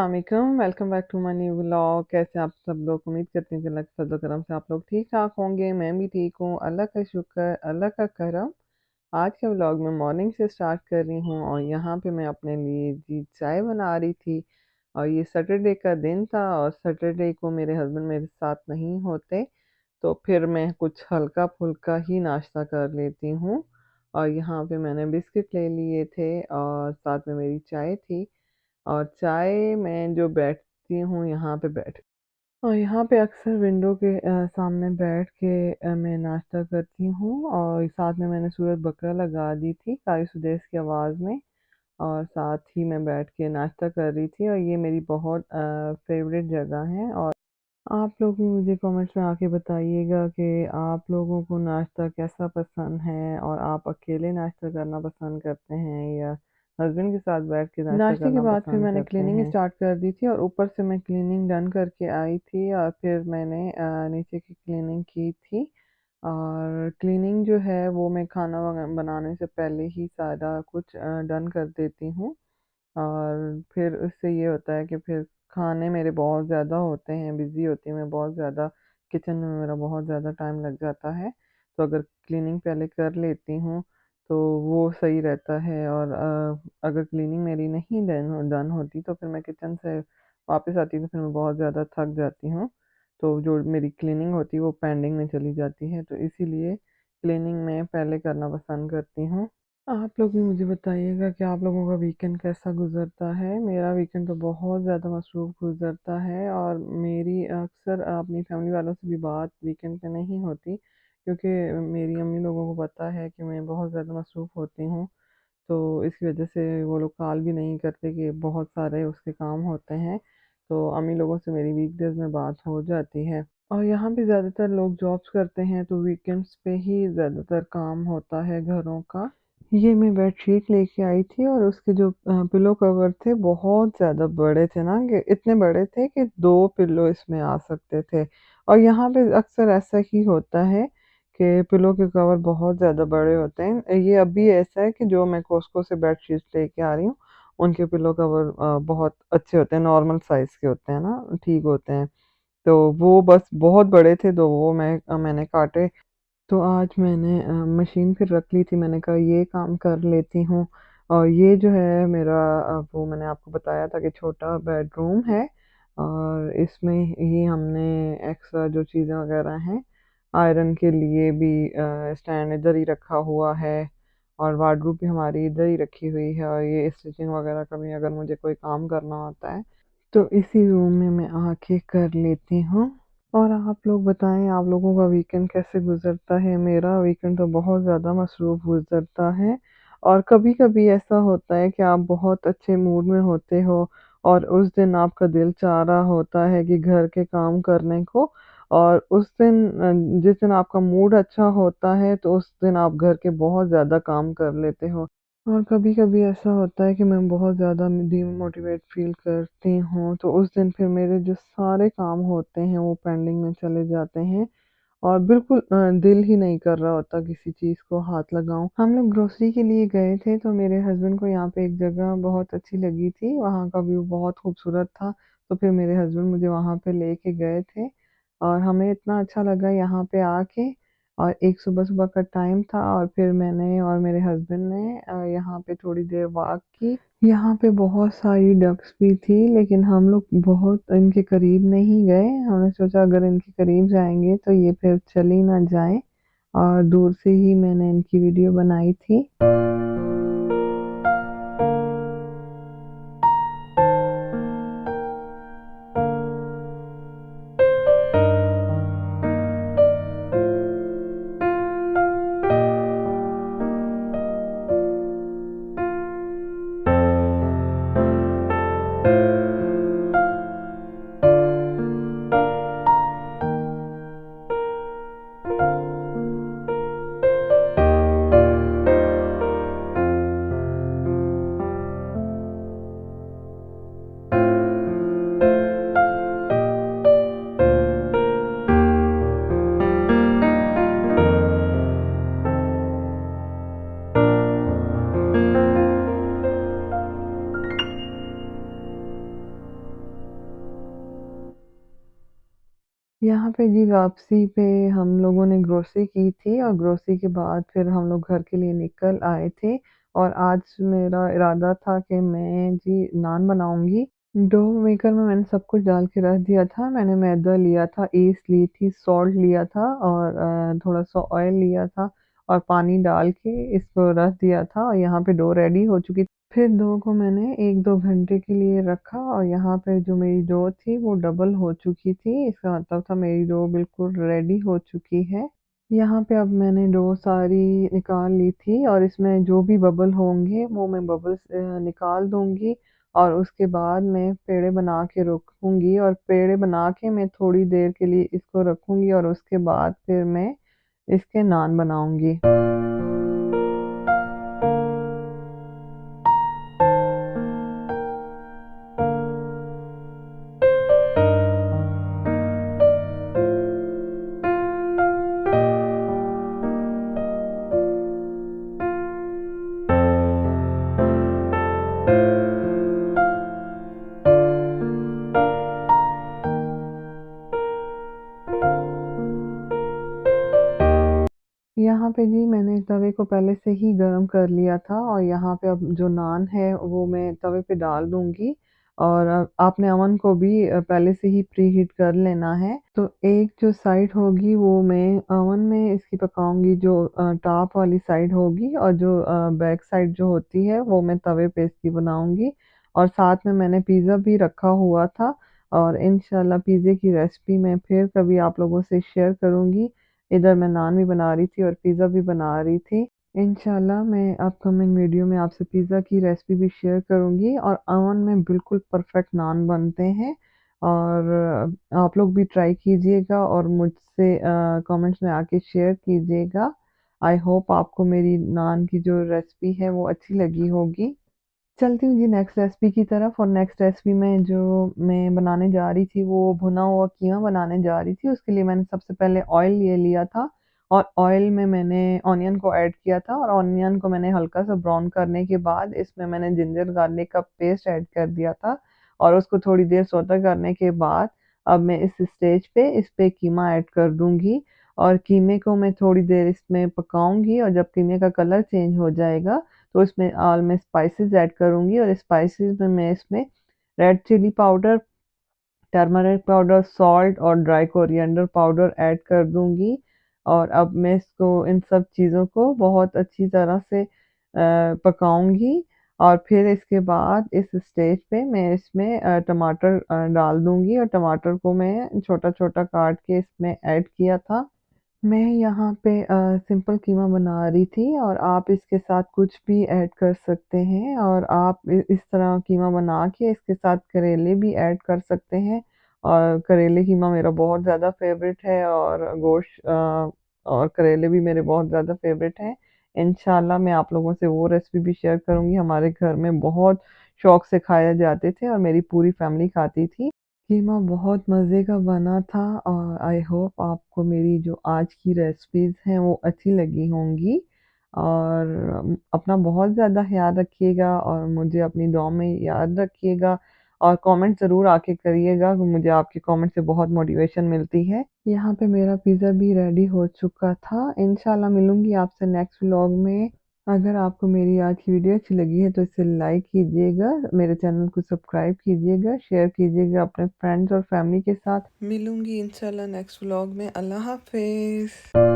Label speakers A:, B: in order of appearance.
A: अस्सलामुअलैकुम, welcome back to my new vlog. कैसे आप सब लोग? उम्मीद करती हूँ कि अल्लाह के फज़ल-ओ-करम से आप लोग ठीक-ठाक होंगे। मैं भी ठीक हूँ, अल्लाह का शुक्र, अल्लाह का करम। आज के व्लॉग में मॉर्निंग से स्टार्ट कर रही हूँ और यहाँ पे मैं अपने लिए जी चाय बना रही थी और ये सैटरडे का दिन था और सैटरडे को मेरे हस्बैंड मेरे साथ नहीं होते, तो फिर मैं कुछ हल्का-फुल्का ही नाश्ता कर लेती हूँ। और यहाँ पे मैंने बिस्किट ले लिए थे और साथ में मेरी चाय थी। और चाय मैं जो बैठती हूँ यहाँ पे बैठ और यहाँ पे अक्सर विंडो के सामने बैठ के मैं नाश्ता करती हूँ और साथ में मैंने सूरत बकरा लगा दी थी कारी सुदेश की आवाज़ में और साथ ही मैं बैठ के नाश्ता कर रही थी और ये मेरी बहुत फ़ेवरेट जगह है। और आप लोग भी मुझे कमेंट्स में आके बताइएगा कि आप लोगों को नाश्ता कैसा पसंद है और आप अकेले नाश्ता करना पसंद करते हैं या हस्बैंड के साथ बैठ के नाश्ता नाश्ते के करना बाद फिर पसंद मैंने करते क्लीनिंग हैं। स्टार्ट कर दी थी और ऊपर से मैं क्लीनिंग डन करके आई थी और फिर मैंने नीचे की क्लीनिंग की थी। और क्लीनिंग जो है वो मैं खाना बनाने से पहले ही सारा कुछ डन कर देती हूँ। और फिर उससे ये होता है कि फिर खाने मेरे बहुत ज़्यादा होते हैं, बिज़ी होती हूँ मैं बहुत ज़्यादा, किचन में मेरा बहुत ज़्यादा टाइम लग जाता है। तो अगर क्लीनिंग पहले कर लेती हूँ, तो वो सही रहता है। और अगर क्लीनिंग मेरी नहीं डन होती तो फिर मैं किचन से वापस आती तो फिर मैं बहुत ज़्यादा थक जाती हूँ। तो जो मेरी क्लीनिंग होती है वो पेंडिंग में चली जाती है, तो इसीलिए क्लीनिंग मैं पहले करना पसंद करती हूँ। आप लोग भी मुझे बताइएगा कि आप लोगों का वीकेंड कैसा गुज़रता है? मेरा वीकेंड तो बहुत ज़्यादा मसरूफ़ गुज़रता है और मेरी अक्सर अपनी फैमिली वालों से भी बात वीकेंड पे नहीं होती, क्योंकि मेरी अम्मी लोगों को पता है कि मैं बहुत ज़्यादा मसरूफ़ होती हूँ। तो इसकी वजह से वो लोग कॉल भी नहीं करते कि बहुत सारे उसके काम होते हैं। तो अम्मी लोगों से मेरी वीकडेज़ में बात हो जाती है। और यहाँ पे ज़्यादातर लोग जॉब्स करते हैं तो वीकेंड्स पे ही ज़्यादातर काम होता है घरों का। ये मैं बेडशीट लेके आई थी और उसके जो पिलो कवर थे बहुत ज़्यादा बड़े थे ना, कि इतने बड़े थे कि 2 पिलो इसमें आ सकते थे। और यहाँ पे अक्सर ऐसा ही होता है कि पिलो के कवर बहुत ज़्यादा बड़े होते हैं। ये अभी ऐसा है कि जो मैं कॉस्को से बेडशीट्स लेके आ रही हूँ, उनके पिलो कवर बहुत अच्छे होते हैं, नॉर्मल साइज़ के होते हैं ना, ठीक होते हैं। तो वो बस बहुत बड़े थे, तो वो मैंने काटे। तो आज मैंने मशीन फिर रख ली थी, मैंने कहा ये काम कर लेती हूँ। और ये जो है मेरा वो मैंने आपको बताया था कि छोटा बेडरूम है और इसमें ही हमने एक्स्ट्रा जो चीज़ें वगैरह हैं, आयरन के लिए भी स्टैंड इधर ही रखा हुआ है और वार्डरोब भी हमारी इधर ही रखी हुई है। और ये स्टिचिंग वगैरह का भी अगर मुझे कोई काम करना होता है तो इसी रूम में मैं आके कर लेती हूँ। और आप लोग बताएं, आप लोगों का वीकेंड कैसे गुजरता है? मेरा वीकेंड तो बहुत ज़्यादा मसरूफ़ गुजरता है। और कभी-कभी ऐसा होता है कि आप बहुत अच्छे मूड में होते हो और उस दिन आपका दिल चाह रहा होता है कि घर के काम करने को। और उस दिन जिस दिन आपका मूड अच्छा होता है तो उस दिन आप घर के बहुत ज़्यादा काम कर लेते हो। और कभी-कभी ऐसा होता है कि मैं बहुत ज़्यादा डीमोटिवेट फ़ील करती हूँ, तो उस दिन फिर मेरे जो सारे काम होते हैं वो पेंडिंग में चले जाते हैं और बिल्कुल दिल ही नहीं कर रहा होता किसी चीज़ को हाथ लगाऊँ। हम लोग ग्रोसरी के लिए गए थे तो मेरे हस्बैंड को यहाँ पे एक जगह बहुत अच्छी लगी थी, वहाँ का व्यू बहुत खूबसूरत था, तो फिर मेरे हस्बैंड मुझे वहाँ पे लेके गए थे और हमें इतना अच्छा लगा यहाँ पे आके। और एक सुबह-सुबह का टाइम था और फिर मैंने और मेरे हस्बैंड ने यहाँ पे थोड़ी देर वॉक की। यहाँ पे बहुत सारी डक्स भी थी लेकिन हम लोग बहुत इनके करीब नहीं गए। हमने सोचा अगर इनके करीब जाएँगे तो ये फिर चली ना जाएँ और दूर से ही मैंने इनकी वीडियो बनाई थी। पे जी वापसी पे हम लोगों ने ग्रोसरी की थी और ग्रोसरी के बाद फिर हम लोग घर के लिए निकल आए थे और आज मेरा इरादा था कि मैं जी नान बनाऊँगी। डो मेकर में मैंने सब कुछ डाल के रख दिया था। मैंने मैदा लिया था, ईस्ट ली थी, सॉल्ट लिया था और थोड़ा-सा ऑयल लिया था और पानी डाल के इसको रख दिया था और यहाँ पे डो रेडी हो चुकी। फिर डो को मैंने 1-2 घंटे के लिए रखा और यहाँ पे जो मेरी डो थी वो डबल हो चुकी थी। इसका मतलब था मेरी डो बिल्कुल रेडी हो चुकी है। यहाँ पे अब मैंने डो सारी निकाल ली थी और इसमें जो भी बबल होंगे वो मैं बबल्स निकाल दूँगी और उसके बाद मैं पेड़े बना के रखूँगी और पेड़े बना के मैं थोड़ी देर के लिए इसको रखूँगी और उसके बाद फिर मैं इसके नान बनाऊँगी। यहाँ पे जी मैंने तवे को पहले से ही गरम कर लिया था और यहाँ पे अब जो नान है वो मैं तवे पे डाल दूँगी और आपने अवन को भी पहले से ही प्री हीट कर लेना है। तो एक जो साइड होगी वो मैं अवन में इसकी पकाऊँगी जो टॉप वाली साइड होगी और जो बैक साइड जो होती है वो मैं तवे पे इसकी बनाऊँगी और साथ में मैंने पिज़्ज़ा भी रखा हुआ था और इंशाल्लाह पिज़्ज़े की रेसिपी मैं फिर कभी आप लोगों से शेयर करूँगी। इधर मैं नान भी बना रही थी और पिज़्ज़ा भी बना रही थी। इंशाल्लाह मैं अपकमिंग वीडियो में आपसे पिज़्ज़ा की रेसिपी भी शेयर करूँगी और ओवन में बिल्कुल परफेक्ट नान बनते हैं और आप लोग भी ट्राई कीजिएगा और मुझसे कमेंट्स में आके शेयर कीजिएगा। आई होप आपको मेरी नान की जो रेसिपी है वो अच्छी लगी होगी। चलती हूँ जी नेक्स्ट रेसिपी की तरफ और नेक्स्ट रेसिपी में जो मैं बनाने जा रही थी वो भुना हुआ कीमा बनाने जा रही थी। उसके लिए मैंने सबसे पहले ऑयल ले लिया था और ऑयल में मैंने ऑनियन को ऐड किया था और ऑनियन को मैंने हल्का सा ब्राउन करने के बाद इसमें मैंने जिंजर गार्लिक का पेस्ट ऐड कर दिया था और उसको थोड़ी देर सौते करने के बाद अब मैं इस स्टेज पे इस पे कीमा ऐड कर दूँगी और कीमे को मैं थोड़ी देर इसमें पकाऊँगी और जब कीमे का कलर चेंज हो जाएगा तो इसमें मैं स्पाइसेस ऐड करूँगी और स्पाइसेस में मैं इसमें red chilli powder, turmeric powder, salt और ड्राई कोरिएंडर पाउडर ऐड कर दूँगी और अब मैं इसको इन सब चीज़ों को बहुत अच्छी तरह से पकाऊँगी और फिर इसके बाद इस स्टेज पे मैं इसमें टमाटर डाल दूँगी और टमाटर को मैं छोटा-छोटा काट के इसमें ऐड किया था। मैं यहाँ पे सिंपल कीमा बना रही थी और आप इसके साथ कुछ भी ऐड कर सकते हैं और आप इस तरह कीमा बना के इसके साथ करेले भी ऐड कर सकते हैं और करेले कीमा मेरा बहुत ज़्यादा फ़ेवरेट है और गोश्त और करेले भी मेरे बहुत ज़्यादा फ़ेवरेट हैं। इंशाल्लाह मैं आप लोगों से वो रेसिपी भी शेयर करूँगी। हमारे घर में बहुत शौक से खाए जाते थे और मेरी पूरी फैमिली खाती थी। कीमा बहुत मज़े का बना था और आई होप आपको मेरी जो आज की रेसिपीज़ हैं वो अच्छी लगी होंगी और अपना बहुत ज़्यादा ख़्याल रखिएगा और मुझे अपनी दुआ में याद रखिएगा और कमेंट ज़रूर आके करिएगा मुझे आपके कमेंट से बहुत मोटिवेशन मिलती है। यहाँ पे मेरा पिज़्ज़ा भी रेडी हो चुका था। इंशाल्लाह मिलूँगी आपसे नेक्स्ट व्लॉग में। अगर आपको मेरी आज की वीडियो अच्छी लगी है तो इसे लाइक कीजिएगा, मेरे चैनल को सब्सक्राइब कीजिएगा, शेयर कीजिएगा अपने फ्रेंड्स और फैमिली के साथ। मिलूँगी इंशाल्लाह नेक्स्ट व्लॉग में। अल्लाह हाफ़िज़।